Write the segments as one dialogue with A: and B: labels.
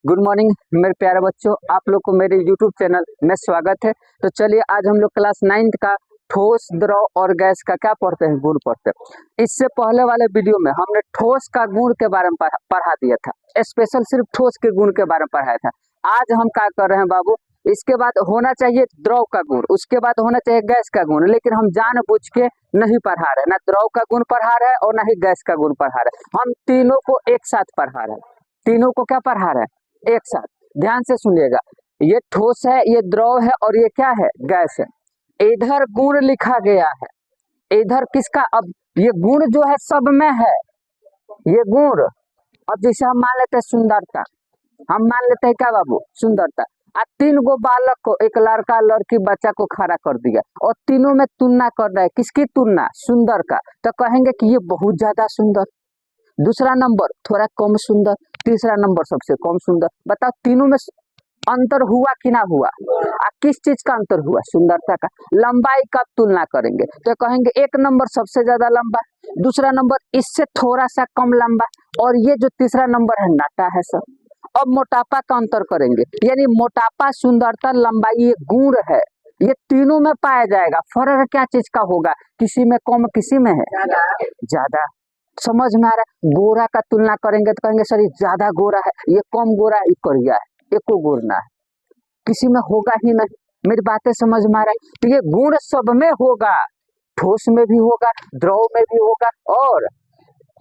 A: Good morning मेरे प्यारे बच्चों, आप लोग को मेरे यूट्यूब चैनल में स्वागत है। तो चलिए आज हम लोग क्लास 9th का ठोस, द्रव और गैस का क्या पढ़ते हैं, गुण पढ़ते हैं। इससे पहले वाले वीडियो में हमने ठोस का गुण के बारे में पढ़ा दिया था, स्पेशल सिर्फ ठोस के गुण के बारे में पढ़ाया था। आज हम क्या कर रहे हैं बाबू, इसके बाद होना चाहिए द्रव का गुण, उसके बाद होना चाहिए गैस का गुण, लेकिन हम जानबूझ के नहीं पढ़ा रहे, ना द्रव का गुण पढ़ा रहे और ना ही गैस का गुण पढ़ा रहे। हम तीनों को एक साथ पढ़ा रहे हैं। तीनों को क्या पढ़ा रहे हैं? एक साथ। ध्यान से सुनिएगा, ये ठोस है, ये द्रव है और ये क्या है? गैस है। इधर गुण लिखा गया है, इधर किसका? अब ये गुण जो है सब में है, ये गुण। अब जैसे हम मान लेते हैं सुंदरता, हम मान लेते हैं क्या बाबू? सुंदरता। आज 3 गो बालक को, एक लड़का लड़की बच्चा को खड़ा कर दिया और तीनों में तुलना कर रहा है। किसकी तुलना? सुंदर का। तो कहेंगे कि ये बहुत ज्यादा सुंदर, दूसरा नंबर थोड़ा कम सुंदर, तीसरा नंबर सबसे कम सुंदर। बताओ तीनों में अंतर हुआ कि ना हुआ? किस चीज का अंतर हुआ? सुंदरता का। लंबाई का तुलना करेंगे तो कहेंगे एक नंबर सबसे ज्यादा लंबा, दूसरा नंबर इससे थोड़ा सा कम लंबा, और ये जो तीसरा नंबर है नाटा है सर। अब मोटापा का अंतर करेंगे, यानी मोटापा, सुंदरता, लंबाई ये गुण है, ये तीनों में पाया जाएगा। फर्क क्या चीज का होगा? किसी में कम, किसी में है ज्यादा। समझ में आ रहा है? गोरा का तुलना करेंगे तो कहेंगे सर ये ज्यादा गोरा है, ये कम गोरा है, ये करिया है, एको गोरना है, किसी में होगा ही नहीं। मेरी बातें समझ में आ रहा है? तो ये गुण सब में होगा, ठोस में भी होगा, द्रव में भी होगा, और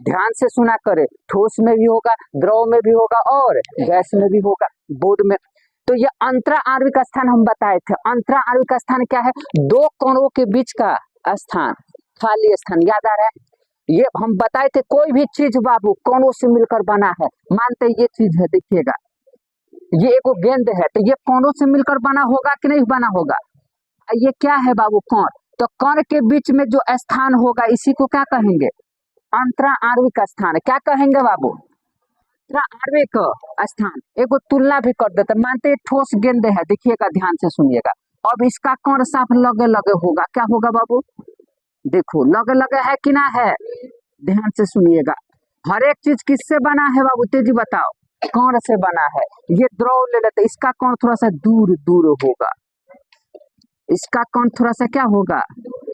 A: ध्यान से सुना करे, ठोस में भी होगा, द्रव में भी होगा और गैस में भी होगा, बोर्ड में। तो ये अंतरा आणविक स्थान हम बताए थे। अंतरा आणविक स्थान क्या है? 2 कणों के बीच का स्थान, खाली स्थान। याद आ रहा है? ये हम बताए थे। कोई भी चीज बाबू कणों से मिलकर बना है, मानते ये चीज है, देखिएगा ये एक गेंद है, तो ये कणों से मिलकर बना होगा कि नहीं बना होगा? ये क्या है बाबू? कण। तो कण के बीच में जो स्थान होगा इसी को क्या कहेंगे? अंतरा आणविक स्थान। क्या कहेंगे बाबू? अंतरा आणविक स्थान। एक तुलना भी कर देते, मानते ठोस गेंद है, देखिएगा ध्यान से सुनिएगा। अब इसका कण साफ लगे लगे होगा, क्या होगा बाबू? देखो लगे लगे है कि ना है? ध्यान से सुनिएगा। हर एक चीज किससे बना है बाबू? तेजी बताओ। कण से बना है। ये द्रव ले लेते, इसका कण थोड़ा सा दूर दूर होगा, इसका कण थोड़ा सा क्या होगा?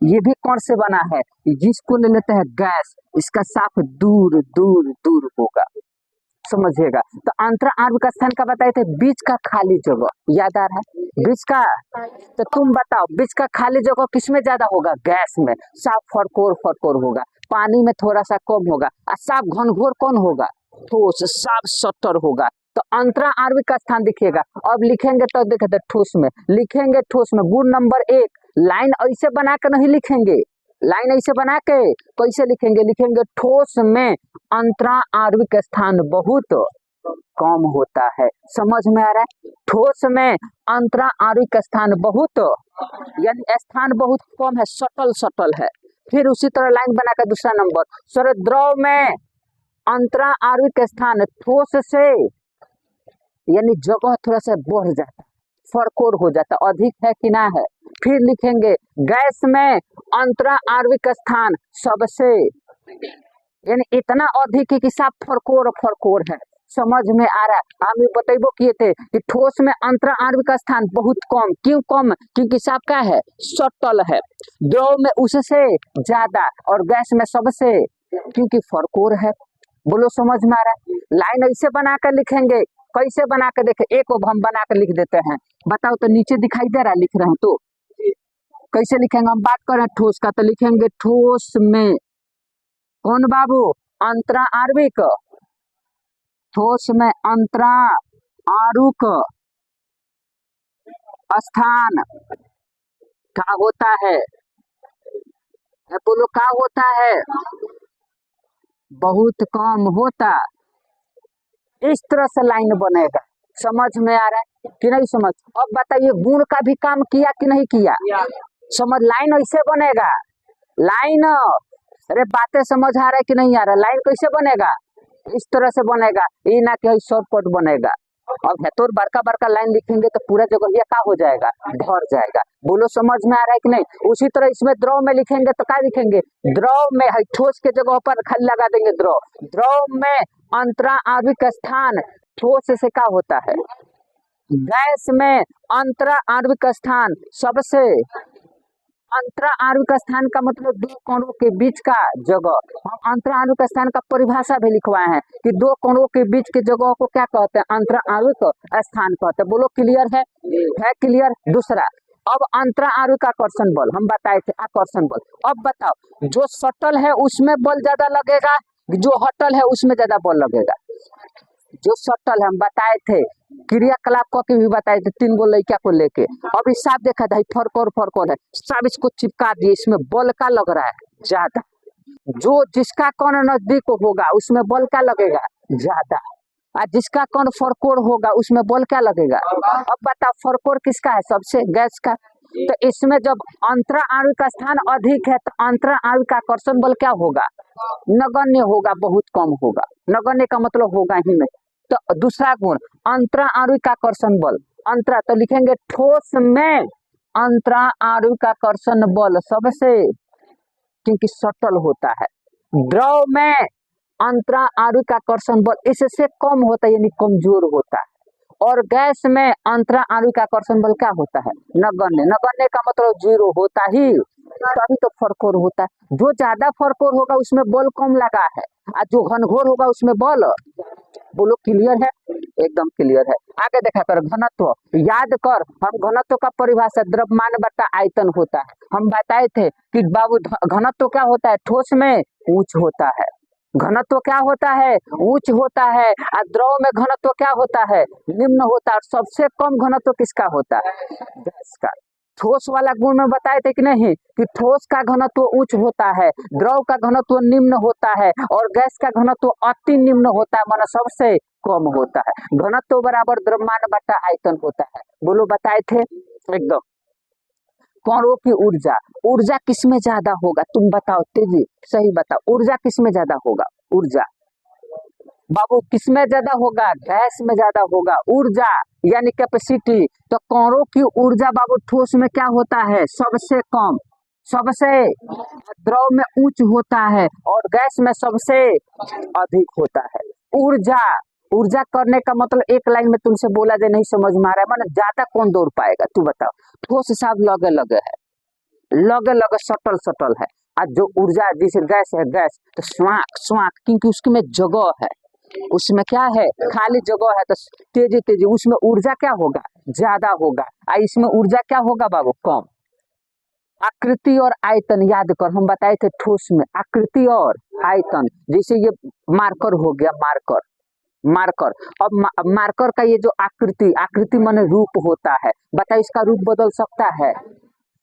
A: ये भी कण से बना है। जिसको ले लेते हैं गैस, इसका साफ दूर दूर दूर होगा, समझिएगा। तो अंतरा आणविक स्थान का बताए थे, बीच का खाली जगह। याद आ रहा है? बीच का। तो तुम बताओ बीच का खाली जगह किसमें ज्यादा होगा? गैस में। साफ फरकोर फरकोर होगा, पानी में थोड़ा सा कम होगा, और साफ घनघोर कौन होगा? ठोस। साफ सत्तर होगा। तो अंतरा आणविक स्थान दिखिएगा। अब लिखेंगे तो देखते ठोस में लिखेंगे, ठोस में गुण नंबर 1, लाइन ऐसे बना के नहीं लिखेंगे, लाइन ऐसे बना के कैसे लिखेंगे? लिखेंगे ठोस में अंतरा आणविक स्थान बहुत कम होता है। समझ में आ रहा है? ठोस में अंतरा आणविक स्थान बहुत, यानी स्थान बहुत कम है, सटल सटल है। फिर उसी तरह लाइन बनाकर दूसरा नंबर, सर द्रव में अंतरा आणविक स्थान ठोस से, यानी जगह थोड़ा सा बढ़ जाता, फरकोर हो जाता, अधिक है कि ना है। फिर लिखेंगे गैस में अंतरा आणविक स्थान सबसे, यानी इतना अधिक है कि साफ फरकोर फरकोर है। समझ में आ रहा है? हम बतेबो किए थे कि ठोस में अंतरा आणविक स्थान बहुत कम। क्यों कम? क्योंकि साफ क्या है? सटल है। द्रव में उससे ज्यादा, और गैस में सबसे, क्योंकि फरकोर है। बोलो समझ में आ रहा है? लाइन ऐसे बनाकर लिखेंगे, कैसे बना के देखे? एक हम बना कर लिख देते हैं, बताओ तो नीचे दिखाई दे रहा है? लिख रहे हैं तो कैसे लिखेंगे? हम बात करें ठोस का तो लिखेंगे ठोस में कौन बाबू? अंतरा आणविक। ठोस में अंतरा आणविक स्थान क्या होता है? बोलो क्या होता है? बहुत कम होता। इस तरह से लाइन बनेगा। समझ में आ रहा है कि नहीं समझ? अब बताइए गुण का भी काम किया कि नहीं किया? समझ, लाइन ऐसे बनेगा, लाइन। अरे बातें समझ आ रहा है कि नहीं आ रहा? लाइन कैसे बनेगा? इस तरह से बनेगा, ये ना कि शॉर्टकट बनेगा। अब है तो बड़का बड़का लाइन लिखेंगे तो पूरा जगह ये क्या हो जाएगा? भर जाएगा। बोलो समझ में आ रहा है कि नहीं? उसी तरह इसमें द्रव में लिखेंगे तो क्या लिखेंगे? द्रव में है, ठोस के जगह पर खाली लगा देंगे द्रव। द्रव में अंतरा आणविक स्थान ठोस से क्या होता है? गैस में अंतरा आणविक स्थान सबसे, अंतरा आणविक स्थान का मतलब दो कणों के बीच का जगह। हम अंतरा आणविक स्थान का परिभाषा भी लिखवाए हैं कि दो कणों के बीच की जगह को क्या कहते हैं? अंतरा आणविक स्थान कहते हैं। बोलो क्लियर है क्लियर? दूसरा, अब अंतरा आणविक आकर्षण बल हम बताए थे, आकर्षण बल। अब बताओ, जो सटल है उसमें बल ज्यादा लगेगा, जो हटल है उसमें ज्यादा बल लगेगा? जो सटल है हम बताए थे, क्रियाकलाप को भी बताए थे, 3 गो लड़का को लेके। अब हिसाब देखा था, फर्क है, सब इसको चिपका दिए, इसमें बल का लग रहा है ज्यादा। जो जिसका कौन नजदीक होगा उसमें बल क्या लगेगा? ज्यादा। और जिसका कौन फरकोर होगा उसमें बल क्या लगेगा? अब बता, फरकोर किसका है? सबसे, गैस का। तो इसमें जब अंतरा आणविक स्थान अधिक है तो अंतरा आणविक आकर्षण बल क्या होगा? नगण्य होगा, बहुत कम होगा। नगण्य का मतलब होगा ही नहीं। तो दूसरा गुण, अंतरा आणविक आकर्षण बल। अंतरा तो लिखेंगे ठोस में अंतरा आणविक आकर्षण बल सबसे, क्योंकि सटल होता है। द्रव में अंतरा आणविक आकर्षण बल इससे कम होता है, यानी कमजोर होता है। और गैस में अंतरा आणविक आकर्षण बल क्या होता है? नगण्य। नगण्य का मतलब 0 होता ही, तभी तो फरकोर होता है। जो ज्यादा फरकोर होगा उसमें बल कम लगा है, और जो घनघोर होगा उसमें बल। बोलो क्लियर है? एकदम क्लियर है। आगे देखा कर, घनत्व याद कर। हम घनत्व का परिभाषा द्रव्यमान बटा आयतन होता है। हम बताए थे कि बाबू घनत्व क्या होता है? ठोस में उच्च होता है। घनत्व क्या होता है? उच्च होता है। और द्रव में घनत्व क्या होता है? निम्न होता है। और सबसे कम घनत्व किसका होता है? गैस का। ठोस वाला गुण में बताए थे कि नहीं, कि ठोस का घनत्व उच्च होता है, द्रव का घनत्व निम्न होता है, और गैस का घनत्व अति निम्न होता है, माना सबसे कम होता है। घनत्व बराबर द्रव्यमान बटा आयतन होता है। बोलो बताए थे एकदम। कणों की ऊर्जा, ऊर्जा किसमें ज्यादा होगा? तुम बताओ तेजी, सही बताओ, ऊर्जा किसमें ज्यादा होगा? ऊर्जा बाबू किसमें ज्यादा होगा? गैस में ज्यादा होगा। ऊर्जा यानी कैपेसिटी। तो कणों की ऊर्जा बाबू ठोस में क्या होता है? सबसे कम। सबसे, द्रव में उच्च होता है, और गैस में सबसे अधिक होता है। ऊर्जा, ऊर्जा करने का मतलब एक लाइन में तुमसे बोला दे, नहीं समझ में आ रहा है, माना ज्यादा कौन दौड़ पाएगा? तू बताओ। ठोस हिसाब लगे लगे है, लगे लगे सटल सटल है। आज जो ऊर्जा जैसे गैस है, गैस तो स्वाक स्वाक, क्योंकि उसकी में जगह है, उसमें क्या है? खाली जगह है, तो तेजी तेजी उसमें ऊर्जा क्या होगा? ज्यादा होगा। इसमें ऊर्जा क्या होगा बाबू? कम। आकृति और आयतन याद कर, हम बताए थे ठोस में आकृति और आयतन। जैसे ये मार्कर हो गया, मार्कर मार्कर। अब मार्कर का ये जो आकृति, आकृति माने रूप होता है, बताइए इसका रूप बदल सकता है?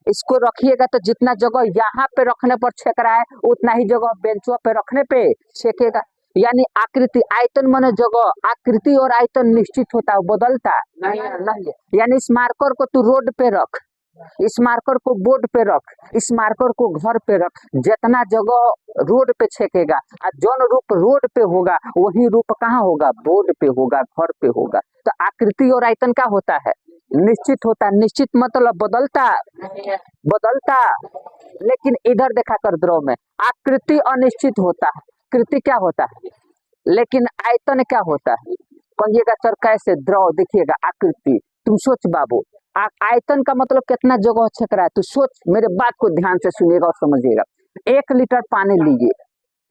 A: इसको रखिएगा तो जितना जगह यहाँ पे रखने पर छेक रहा है, उतना ही जगह बेंचों पे रखने पे छेकेगा। यानी आकृति, आयतन माने जगह, आकृति और आयतन निश्चित होता है, बदलता नहीं। यानी इस मार्कर को तू रोड पे रख, इस मार्कर को बोर्ड पे रख, इस मार्कर को घर पे रख, जितना जगह रोड पे छेकेगा, और जो रूप रोड पे होगा वही रूप कहाँ होगा? बोर्ड पे होगा, घर पे होगा। तो आकृति और आयतन क्या होता है? निश्चित होता है। निश्चित मतलब बदलता, बदलता। लेकिन इधर देखा कर, द्रव में आकृति अनिश्चित होता है, आकृति क्या होता है, लेकिन आयतन क्या होता है? कहिएगा सर कैसे? द्रव देखिएगा, आकृति। तुम सोच बाबू, आयतन का मतलब कितना जगह छेक रहा है, तू सोच। मेरे बात को ध्यान से सुनिएगा और समझिएगा। 1 लीटर पानी लीजिए,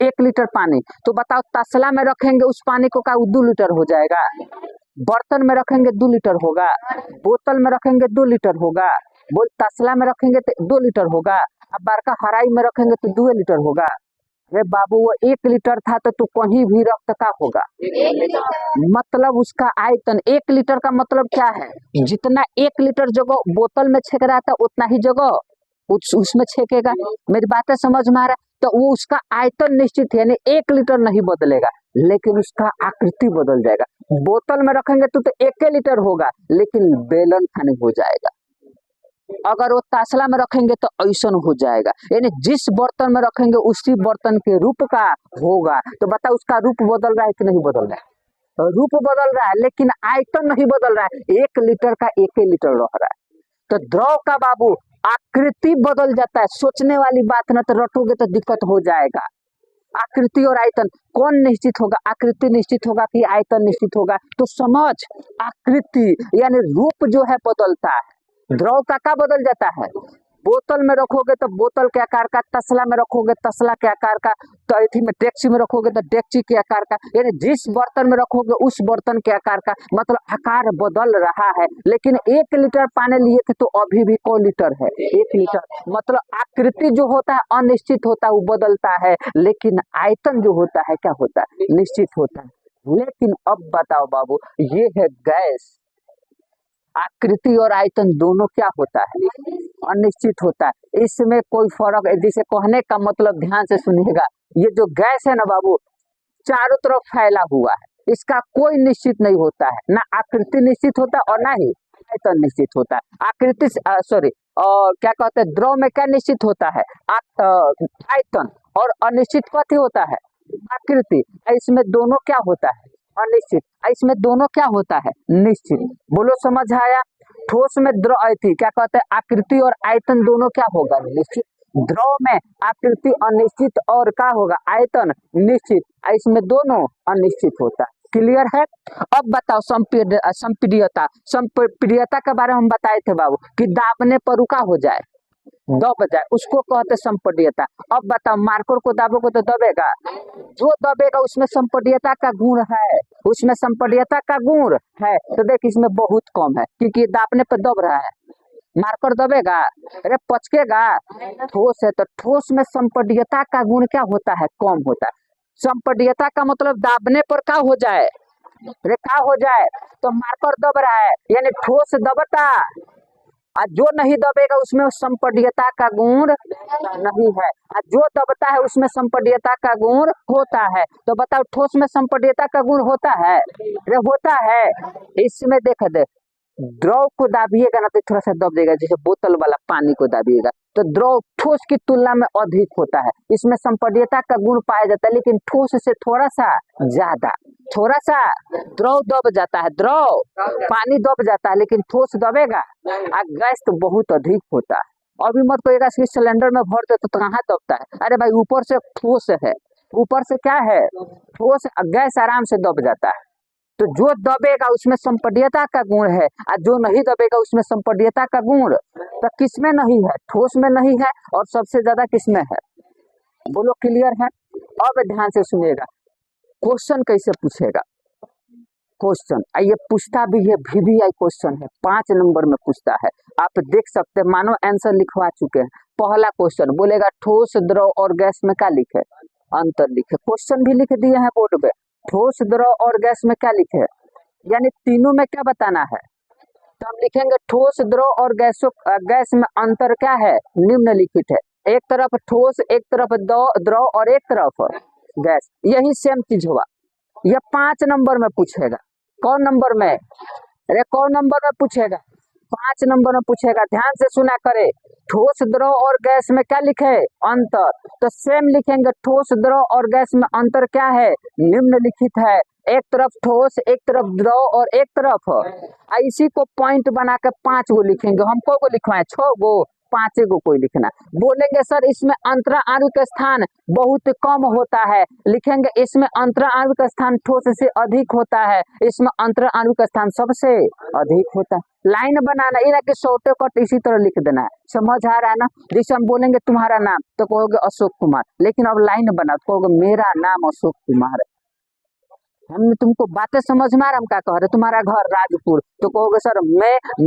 A: 1 लीटर पानी, तो बताओ तसला में रखेंगे उस पानी को, क्या 2 लीटर हो जाएगा? बर्तन में रखेंगे 2 लीटर होगा, बोतल में रखेंगे 2 लीटर होगा, बोल तसला में रखेंगे तो 2 लीटर होगा, अब बड़का हराई में रखेंगे तो 2 लीटर होगा। अरे बाबू वो 1 लीटर था तो तू कहीं भी रख तो क्या होगा? मतलब उसका आयतन 1 लीटर का मतलब क्या है? जितना 1 लीटर जगह बोतल में छेक रहा था उतना ही जगह उसमें छेकेगा। मेरी बातें समझ में आ रहा है? तो वो उसका आयतन निश्चित है, यानी 1 लीटर नहीं बदलेगा, लेकिन उसका आकृति बदल जाएगा। बोतल में रखेंगे तो 1 लीटर होगा, लेकिन बेलन खाने हो जाएगा। अगर वो तासला में रखेंगे तो ऐसा हो जाएगा। यानी जिस बर्तन में रखेंगे उसी बर्तन के रूप का होगा। तो बताओ उसका रूप बदल रहा है कि नहीं बदल रहा है? रूप बदल रहा है, लेकिन आयतन नहीं बदल रहा है। 1 लीटर का 1 लीटर रह रहा है। तो द्रव का बाबू आकृति बदल जाता है। सोचने वाली बात ना, तो रटोगे तो दिक्कत हो जाएगा। आकृति और आयतन कौन निश्चित होगा, आकृति निश्चित होगा कि आयतन निश्चित होगा? तो समझ, आकृति यानी रूप जो है बदलता है। द्रव का क्या बदल जाता है? बोतल में रखोगे तो बोतल के आकार का, तसला में रखोगे तसला के आकार का, तो में डेक्ची में रखोगे तो डेक्ची के आकार का, यानी जिस बर्तन में रखोगे उस बर्तन के आकार का, मतलब आकार बदल रहा है। लेकिन 1 लीटर पानी लिए थे तो अभी भी कौ लीटर है? 1 लीटर। मतलब आकृति जो होता है अनिश्चित होता है, वो बदलता है, लेकिन आयतन जो होता है क्या होता है? निश्चित होता है। लेकिन अब बताओ बाबू, ये है गैस, आकृति और आयतन दोनों क्या होता है? अनिश्चित होता है। इसमें कोई फर्क है, जिसे कहने का मतलब ध्यान से सुनिएगा, ये जो गैस है ना बाबू, चारों तरफ फैला हुआ है, इसका कोई निश्चित नहीं होता है, ना आकृति निश्चित होता और ना ही आयतन निश्चित होता है। आकृति सॉरी क्या कहते हैं, द्रव में क्या निश्चित होता है? आयतन, और अनिश्चित कथी होता है? आकृति। इसमें दोनों क्या होता है? अनिश्चित। इसमें दोनों क्या होता है? निश्चित। बोलो समझ आया? ठोस में द्रव थी क्या कहते हैं, आकृति और आयतन दोनों क्या होगा? निश्चित। द्रव में आकृति अनिश्चित और क्या होगा? आयतन निश्चित। इसमें दोनों अनिश्चित होता है। क्लियर है? अब बताओ संपीड्यता। संपीड्यता के बारे में हम बताए थे बाबू कि दाबने पर रुका हो जाए, दब जाए, उसको कहते संपीड्यता। अब बताओ मार्कर को दाबोगे तो दबेगा? जो दबेगा उसमें संपीड्यता का गुण है, उसमें संपीड्यता का गुण है। तो देख इसमें बहुत कम है क्योंकि दाबने पर दब रहा है। मार्कर दबेगा? अरे पचकेगा? ठोस है तो ठोस में संपीड्यता का गुण क्या होता है? कम होता है। संपीड्यता का मतलब दाबने पर क्या हो जाए? अरे क्या हो जाए? तो मार्कर दब रहा है यानी ठोस दबता, और जो नहीं दबेगा उसमें संपीड्यता का गुण नहीं है, और जो दबता है उसमें संपीड्यता का गुण होता है। तो बताओ ठोस में संपीड्यता का गुण होता है? अरे होता है। इसमें देखा दे, द्रव को दाबिएगा ना तो थोड़ा सा दब देगा, जैसे बोतल वाला पानी को दाबिएगा तो द्रव ठोस की तुलना में अधिक होता है, इसमें संपीड्यता का गुण पाया जाता है, लेकिन ठोस से थोड़ा सा ज्यादा। थोड़ा सा द्रव दब जाता है, द्रव पानी दब जाता है, लेकिन ठोस दबेगा? गैस तो बहुत अधिक होता है। अभी मत कोई सिलेंडर में भर दे तो कहाँ दबता है? अरे भाई ऊपर से ठोस है, ऊपर से क्या है? ठोस। गैस आराम से दब जाता है। तो जो दबेगा उसमें संपीड्यता का गुण है, और जो नहीं दबेगा उसमें संपीड्यता का गुण तो किसमें नहीं है? ठोस में नहीं है, और सबसे ज्यादा किसमें है? बोलो क्लियर है? अब ध्यान से सुनिएगा, क्वेश्चन कैसे पूछेगा। क्वेश्चन ये पूछता भी है, VVI क्वेश्चन है, 5 नंबर में पूछता है। आप देख सकते हैं, मानो आंसर लिखवा चुके हैं। पहला क्वेश्चन बोलेगा ठोस, द्रव और गैस में क्या लिखे? अंतर लिखे। क्वेश्चन भी लिख दिए हैं बोर्ड पे, ठोस, द्रव और गैस में क्या लिखे? यानी तीनों में क्या बताना है? तो हम लिखेंगे ठोस, द्रव और गैस में अंतर क्या है? निम्नलिखित है। एक तरफ ठोस, एक तरफ द्रव और एक तरफ गैस, यही सेम चीज हुआ। यह 5 नंबर में पूछेगा। कौन नंबर में? अरे कौन नंबर में पूछेगा? 5 नंबर में पूछेगा। ध्यान से सुना करे, ठोस, द्रव और गैस में क्या लिखे? अंतर। तो सेम लिखेंगे, ठोस, द्रव और गैस में अंतर क्या है? निम्नलिखित है। एक तरफ ठोस, एक तरफ द्रव और एक तरफ, इसी को पॉइंट बना के 5 गो लिखेंगे। हमको को लिखवाए 6 गो, 5 गो कोई लिखना। बोलेंगे सर इसमें अंतरा आणविक स्थान बहुत कम होता है, लिखेंगे इसमें अंतरा आणविक स्थान ठोस से अधिक होता है, इसमें अंतरा आणविक स्थान सबसे अधिक होता है। लाइन बनाना, ये ना कि शॉर्टकट इसी तरह लिख देना है। समझ आ रहा है ना? जैसे हम बोलेंगे तुम्हारा नाम तो कहोगे अशोक कुमार, लेकिन अब लाइन बना तो कहोगे मेरा नाम अशोक कुमार है। हमने तुमको बातें समझ में आ रहा, हम क्या कह रहे? तुम्हारा घर राजपुर तो कहोगे सर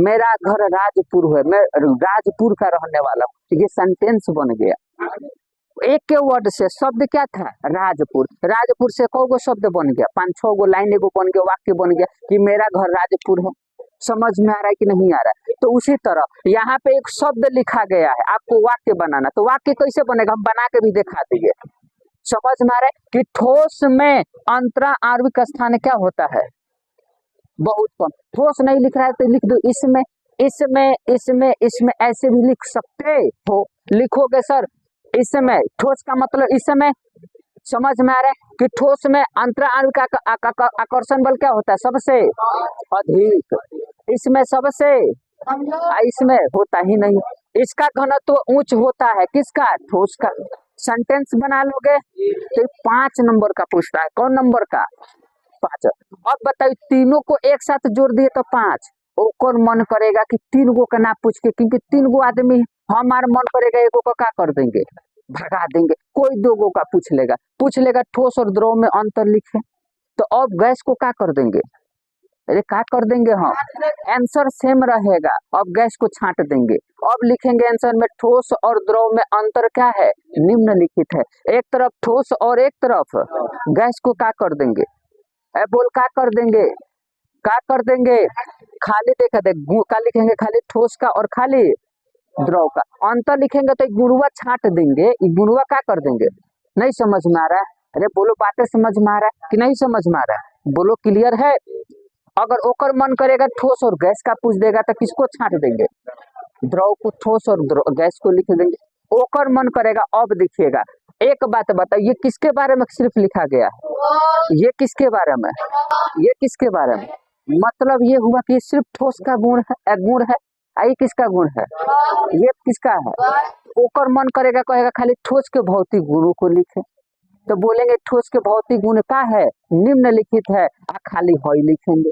A: मेरा घर राजपुर है, मैं राजपुर का रहने वाला हूँ। ये सेंटेंस बन गया। एक के वर्ड से शब्द क्या था? राजपुर। राजपुर से कौ गो शब्द बन गया? 5-6 गो लाइन एगो बन गया, वाक्य बन गया कि मेरा घर राजपुर है। समझ में आ रहा है कि नहीं आ रहा है? तो उसी तरह यहाँ पे एक शब्द लिखा गया है, आपको वाक्य बनाना। तो वाक्य कैसे बनेगा हम बना के भी दिखा देंगे। समझ में आ रहा है कि ठोस में अंतरा आणविक स्थान क्या होता है? बहुत कम। ठोस नहीं लिख रहा है तो लिख दो इसमें, इसमें, इसमें, इसमें, ऐसे भी लिख सकते हो। लिखोगे सर इसमें, ठोस का मतलब इसमें। समझ में आ रहा है कि ठोस में अंतरा आणविक आकर्षण बल क्या होता है? सबसे अधिक। इसमें सबसे, इसमें होता ही नहीं। इसका घनत्व उच्च होता है, किसका? ठोस का। सेंटेंस बना लोगे तो 5 नंबर का पूछता है। कौन नंबर का? 5। अब बताइए तीनों को एक साथ जोड़ दिए तो 5। वो कौन मन करेगा कि 3 गो का ना पूछ के, क्योंकि 3 गो आदमी हमारा मन करेगा एगो का क्या कर देंगे, भगा देंगे। कोई 2 गो का पूछ लेगा ठोस और द्रव में अंतर लिखे, तो अब गैस को क्या कर देंगे, अरे क्या कर देंगे हम, आंसर सेम रहेगा। अब गैस को छांट देंगे, अब लिखेंगे आंसर में ठोस और द्रव में अंतर क्या है, निम्नलिखित है। एक तरफ ठोस और एक तरफ गैस को क्या कर देंगे, बोल क्या कर देंगे, क्या कर देंगे, खाली देखा दे क्या लिखेंगे, खाली ठोस का और खाली द्रव का अंतर लिखेंगे तो गुरुआ छांट देंगे, गुरुआ क्या कर देंगे। नहीं समझ में आ रहा है? अरे बोलो बातें समझ में आ रहा है कि नहीं समझ में आ रहा है, बोलो क्लियर है। अगर ओकर मन करेगा ठोस और गैस का पूछ देगा तो किसको छांट देंगे, द्रव को, ठोस और गैस को लिख देंगे। ओकर मन करेगा। अब देखिएगा एक बात बताइए, ये किसके बारे में सिर्फ लिखा गया है, ये किसके बारे में, ये किसके बारे में, मतलब ये हुआ कि सिर्फ ठोस का गुण है, गुण है। आई किसका गुण है, ये किसका है। ओकर मन करेगा कहेगा खाली ठोस के भौतिक गुणों को लिखे, तो बोलेंगे ठोस के भौतिक गुण का है, निम्नलिखित है, खाली हॉय लिखेंगे,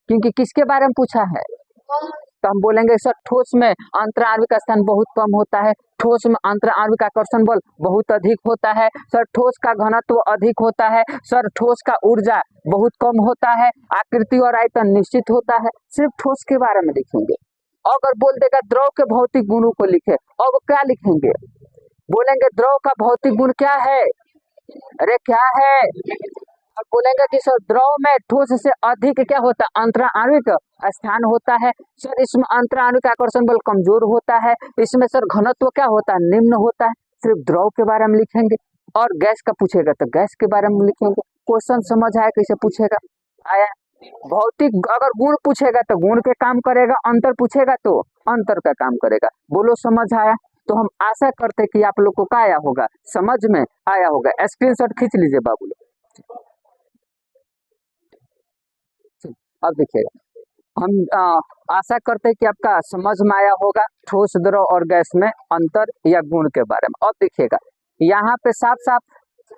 A: क्योंकि किसके बारे में पूछा है। तो हम बोलेंगे सर ठोस में अंतराण्विक स्थान बहुत कम होता है, ठोस में अंतराण्विक आकर्षण बल बहुत अधिक होता है, सर ठोस का घनत्व अधिक होता है, सर ठोस का ऊर्जा बहुत कम होता है, आकृति और आयतन निश्चित होता है। सिर्फ ठोस के बारे में लिखेंगे। अगर बोल देगा द्रव के भौतिक गुणों को लिखे, अब क्या लिखेंगे, बोलेंगे द्रव का भौतिक गुण क्या है, अरे क्या है। अब बोलेंगे कि सर द्रव में ठोस से अधिक क्या होता है, अंतराण्विक स्थान होता है, सर इसमें अंतराण्विक आकर्षण बल कमजोर होता है, इसमें सर घनत्व क्या होता है, निम्न होता है। सिर्फ द्रव के बारे में लिखेंगे। और गैस का पूछेगा तो गैस के बारे में लिखेंगे। क्वेश्चन समझ आया कैसे पूछेगा, आया। भौतिक अगर गुण पूछेगा तो गुण के काम करेगा, अंतर पूछेगा तो अंतर का काम करेगा। बोलो समझ आया। तो हम आशा करते कि आप लोग को क्या आया होगा, समझ में आया होगा। स्क्रीनशॉट खींच लीजिए बाबू लोग। अब देखिएगा हम आशा करते हैं कि आपका समझ में आया होगा ठोस द्रव और गैस में अंतर या गुण के बारे में। अब देखिएगा यहाँ पे साफ साफ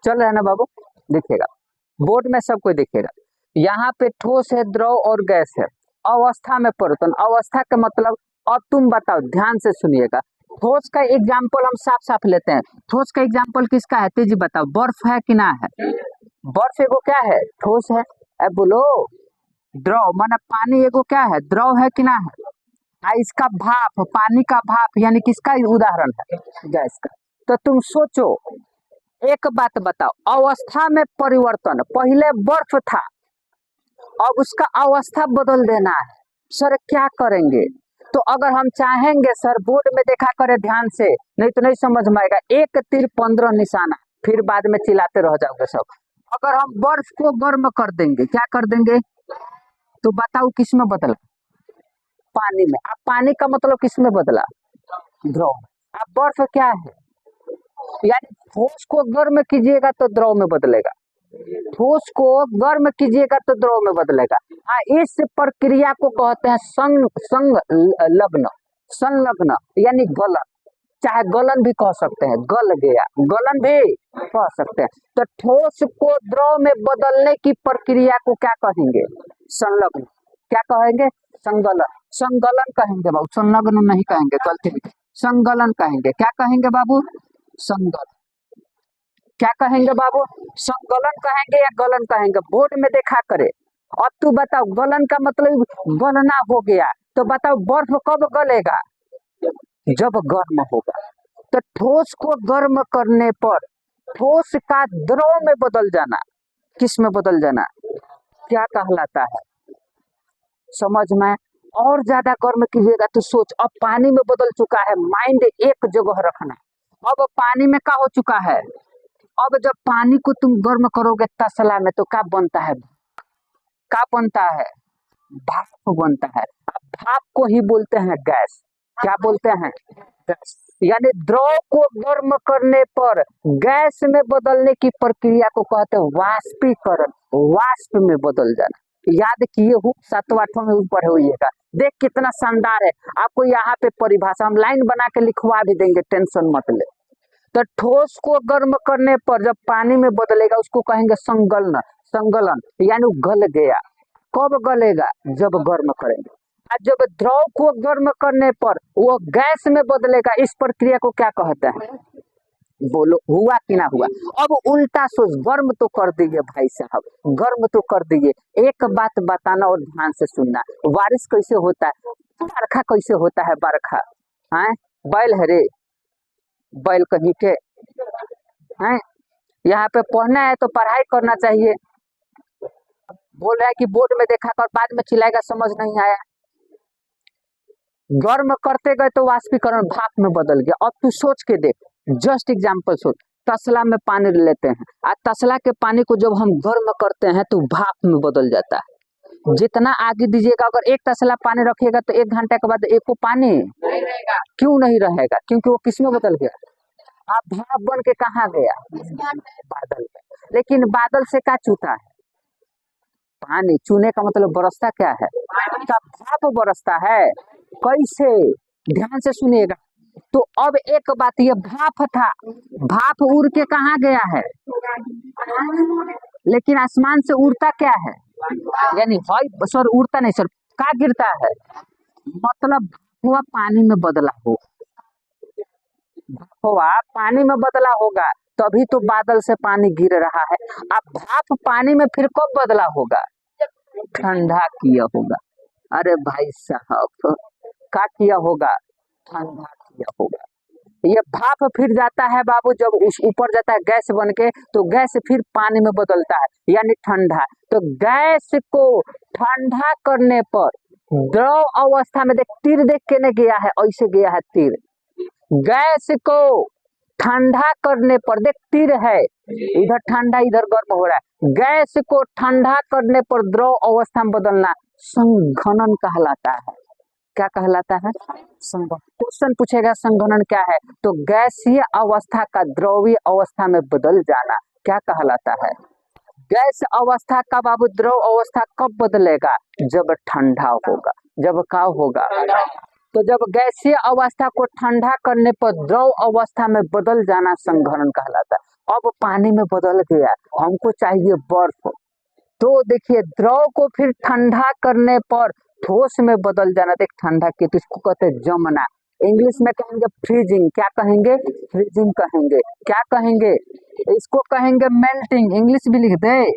A: चल रहा है ना बाबू, देखिएगा बोर्ड में सब कोई देखिएगा। यहाँ पे ठोस है, द्रव और गैस है, अवस्था में परिवर्तन। अवस्था का मतलब, अब तुम बताओ, ध्यान से सुनिएगा। ठोस का एग्जाम्पल हम साफ साफ लेते हैं। ठोस का एग्जाम्पल किसका है, तेजी बताओ। बर्फ है कि ना है, बर्फ एगो क्या है, ठोस है। अब बोलो द्रव माना पानी एगो क्या है, द्रव है कि ना है। इसका भाप, पानी का भाप यानी किसका उदाहरण है, गैस का। तो तुम सोचो, एक बात बताओ, अवस्था में परिवर्तन, पहले बर्फ था अब उसका अवस्था बदल देना है, सर क्या करेंगे। तो अगर हम चाहेंगे, सर बोर्ड में देखा करे ध्यान से, नहीं तो नहीं समझ में आएगा। 1 तीर 15 निशाना, फिर बाद में चिल्लाते रह जाओगे सब। अगर हम बर्फ को गर्म कर देंगे, क्या कर देंगे, तो बताओ किस में बदला, पानी में। अब पानी का मतलब किस में बदला, द्रव में। अब बर्फ क्या है, यानी ठोस को गर्म कीजिएगा तो द्रव में बदलेगा, ठोस को गर्म कीजिएगा तो द्रव में बदलेगा। इस प्रक्रिया को कहते हैं संलग्न, संलग्न यानी गलन, चाहे गलन भी कह सकते हैं, गल गया, गलन भी कह सकते हैं। तो ठोस को द्रव में बदलने की प्रक्रिया को क्या कहेंगे, संलग्न। क्या कहेंगे, संगलन, संगलन कहेंगे बाबू, संलग्न नहीं कहेंगे, गलती नहीं, संगलन कहेंगे। क्या कहेंगे बाबू, संगलन। क्या कहेंगे बाबू, संगलन कहेंगे या गलन कहेंगे, बोर्ड में देखा करे। अब तू बताओ, गलन का मतलब गलना हो गया, तो बताओ बर्फ कब गलेगा, जब गर्म होगा। तो ठोस को गर्म करने पर ठोस का द्रव में बदल जाना, किस में बदल जाना, क्या कहलाता है, समझ में। और ज्यादा गर्म कीजिएगा तो सोच, अब पानी में बदल चुका है, माइंड एक जगह रखना। अब पानी में क्या हो चुका है, अब जब पानी को तुम गर्म करोगे तसला में तो क्या बनता है, क्या बनता है, भाप बनता है। भाप को ही बोलते हैं गैस। क्या बोलते हैं, गैस। यानी द्रव को गर्म करने पर गैस में बदलने की प्रक्रिया को कहते हैं वाष्पीकरण, वाष्प में बदल जाना। याद किए हो, 7वां 8वां में पढ़े होइएगा। देख कितना शानदार है। आपको यहाँ पे परिभाषा हम लाइन बना के लिखवा भी देंगे, टेंशन मत ले। तो ठोस को गर्म करने पर जब पानी में बदलेगा उसको कहेंगे संगलन। संगलन यानी वो गल गया। कब गलेगा? जब गर्म करेंगे। और जब द्रव को गर्म करने पर वो गैस में बदलेगा, इस प्रक्रिया को क्या कहते हैं? बोलो, हुआ कि ना हुआ? अब उल्टा सोच, गर्म तो कर दिए भाई साहब, गर्म तो कर दिए। एक बात बताना और ध्यान से सुनना, बारिश कैसे होता है? बरखा कैसे होता है? बरखा है बैल है रे, बैल कहीं के हैं? यहाँ पे पढ़ना है तो पढ़ाई करना चाहिए। बोल रहा है कि बोर्ड में देखा कर, बाद में चिल्लाएगा समझ नहीं आया। गर्म करते गए तो वाष्पीकरण भाप में बदल गया। अब तू सोच के देख, जस्ट एग्जांपल सोच, तसला में पानी लेते हैं और तसला के पानी को जब हम गर्म करते हैं तो भाप में बदल जाता है। जितना आगे दीजिएगा, अगर एक तसला पानी रखिएगा तो 1 घंटे के बाद एको पानी नहीं रहेगा। क्यों नहीं रहेगा? क्योंकि वो किसमें बदल गया? अब भाप बन के कहाँ गया? बादल में। लेकिन बादल से क्या चूता है? पानी। चूने का मतलब बरसता क्या है? का भाप बरसता है। कैसे? ध्यान से सुनिएगा। तो अब एक बात, ये भाप था, भाप उड़ के कहाँ गया है? लेकिन आसमान से उड़ता क्या है? यानी सर उड़ता नहीं सर, क्या गिरता है? मतलब हुआ पानी में बदला हो, हुआ पानी में बदला होगा तभी तो बादल से पानी गिर रहा है। अब भाप पानी में फिर कब बदला होगा? ठंडा किया होगा। अरे भाई साहब, क्या किया होगा? ठंडा किया होगा। ये भाप फिर जाता है बाबू, जब उस ऊपर जाता है गैस बन के, तो गैस फिर पानी में बदलता है यानी ठंडा। तो गैस को ठंडा करने पर द्रव अवस्था में, देख तीर देख के नहीं गया है, ऐसे गया है तीर। गैस को ठंडा करने पर, देख तीर है, इधर ठंडा इधर गर्म हो रहा है। गैस को ठंडा करने पर द्रव अवस्था में बदलना संघनन कहलाता है। क्या कहलाता है? क्वेश्चन पूछेगा संघनन क्या है, तो गैसीय अवस्था का द्रवीय अवस्था में बदल जाना क्या कहलाता है? गैस अवस्था का बाबू द्रव अवस्था कब बदलेगा? जब ठंडा होगा। जब क्या होगा? तो जब गैसीय अवस्था को ठंडा करने पर द्रव अवस्था में बदल जाना संघनन कहलाता है। अब पानी में बदल गया, हमको चाहिए बर्फ, तो देखिए द्रव को फिर ठंडा करने पर ठोस में बदल जाना। देख ठंडा के तो इसको कहते हैं जमना। इंग्लिश में कहेंगे फ्रीजिंग। क्या कहेंगे? फ्रीजिंग कहेंगे। क्या कहेंगे? इसको कहेंगे मेल्टिंग। इंग्लिश भी लिख दे,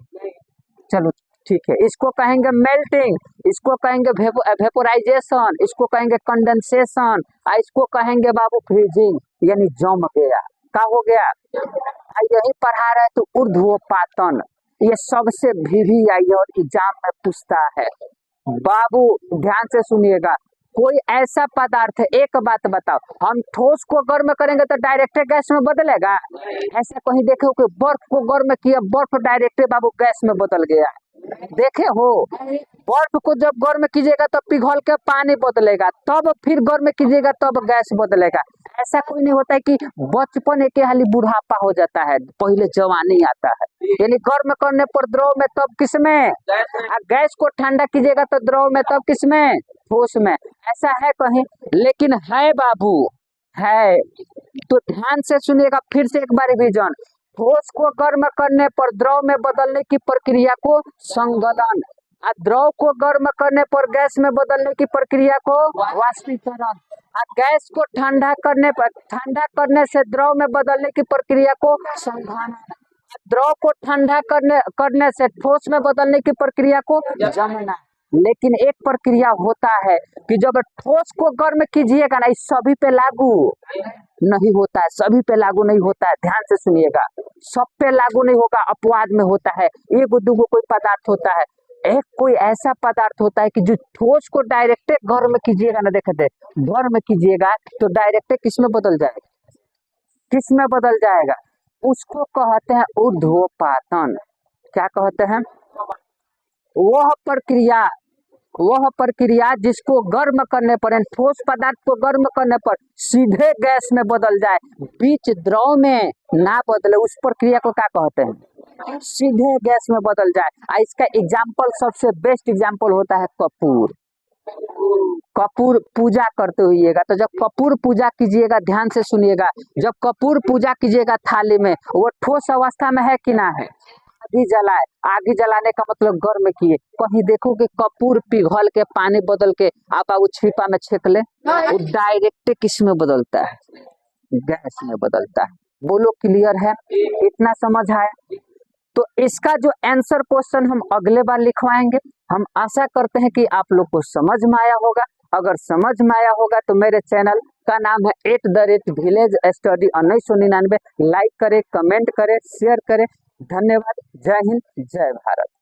A: चलो ठीक है। इसको कहेंगे मेल्टिंग, इसको कहेंगे वेपोराइजेशन, इसको कहेंगे कंडेंसेशन, इसको कहेंगे बाबू फ्रीजिंग, यानी जम गया। क्या हो गया? यही पढ़ा रहे तो ऊर्ध्वपातन, ये सबसे भी आई और एग्जाम में पूछता है। बाबू ध्यान से सुनिएगा, कोई ऐसा पदार्थ है, एक बात बताओ, हम ठोस को गर्म करेंगे तो डायरेक्ट गैस में बदलेगा? ऐसा कहीं देखो कि बर्फ को गर्म किया, बर्फ डायरेक्ट बाबू गैस में बदल गया? देखे हो? बर्फ को जब गर्म कीजिएगा तो पिघल के पानी बदलेगा, तब फिर गर्म कीजिएगा तब गैस बदलेगा। ऐसा कोई नहीं होता है कि बचपन एक हाली बुढ़ापा हो जाता है, पहले जवानी आता है। यानी गर्म करने पर द्रव में, तब किसमें? गैस को ठंडा कीजिएगा तो द्रव में, तब किसमें? ठोस में। ऐसा है कहीं? लेकिन है बाबू, है। तो ध्यान से सुनिएगा, फिर से एक बार रिवीजन। ठोस को गर्म करने पर द्रव में बदलने की प्रक्रिया को संगलन, द्रव को गर्म करने पर गैस में बदलने की प्रक्रिया को वाष्पीकरण, गैस को ठंडा करने पर, ठंडा करने से द्रव में बदलने की प्रक्रिया को संघनन, द्रव को ठंडा करने से ठोस में बदलने की प्रक्रिया को जमना। लेकिन एक प्रक्रिया होता है कि जब ठोस को गर्म कीजिएगा ना, इस सभी पे लागू नहीं होता है, सभी पे लागू नहीं होता है। ध्यान से सुनिएगा, सब पे लागू नहीं होगा, अपवाद में होता है। एक दूगो कोई पदार्थ होता है, एक कोई ऐसा पदार्थ होता है कि जो ठोस को डायरेक्ट गर्म कीजिएगा ना, देखते गर्म कीजिएगा तो डायरेक्ट किस में बदल जाएगा? किस में बदल जाएगा? उसको कहते हैं ऊर्ध्वपातन। क्या कहते हैं? वह प्रक्रिया जिसको गर्म करने पर, ठोस पदार्थ को गर्म करने पर सीधे गैस में बदल जाए, बीच द्रव में ना बदले, उस प्रक्रिया को क्या कहते हैं? सीधे गैस में बदल जाए। इसका एग्जाम्पल, सबसे बेस्ट एग्जाम्पल होता है कपूर। कपूर पूजा करते हुईगा। तो जब कपूर पूजा कीजिएगा, ध्यान से सुनिएगा, जब कपूर पूजा कीजिएगा थाली में, वो ठोस अवस्था में है कि ना है? आगी जलाए, आगी जलाने का मतलब गर्म किए। कहीं देखो कि कपूर पिघल के पानी बदल के आप वो छिपा में छेक ले, वो डायरेक्ट किस में बदलता है? गैस में बदलता है। बोलो क्लियर है? इतना समझ आया? तो इसका जो आंसर क्वेश्चन हम अगले बार लिखवाएंगे। हम आशा करते हैं कि आप लोग को समझ में आया होगा। अगर समझ में आया होगा तो मेरे चैनल का नाम है @विलेज स्टडी 1999। लाइक करें, कमेंट करें, शेयर करें। धन्यवाद। जय हिंद, जय भारत।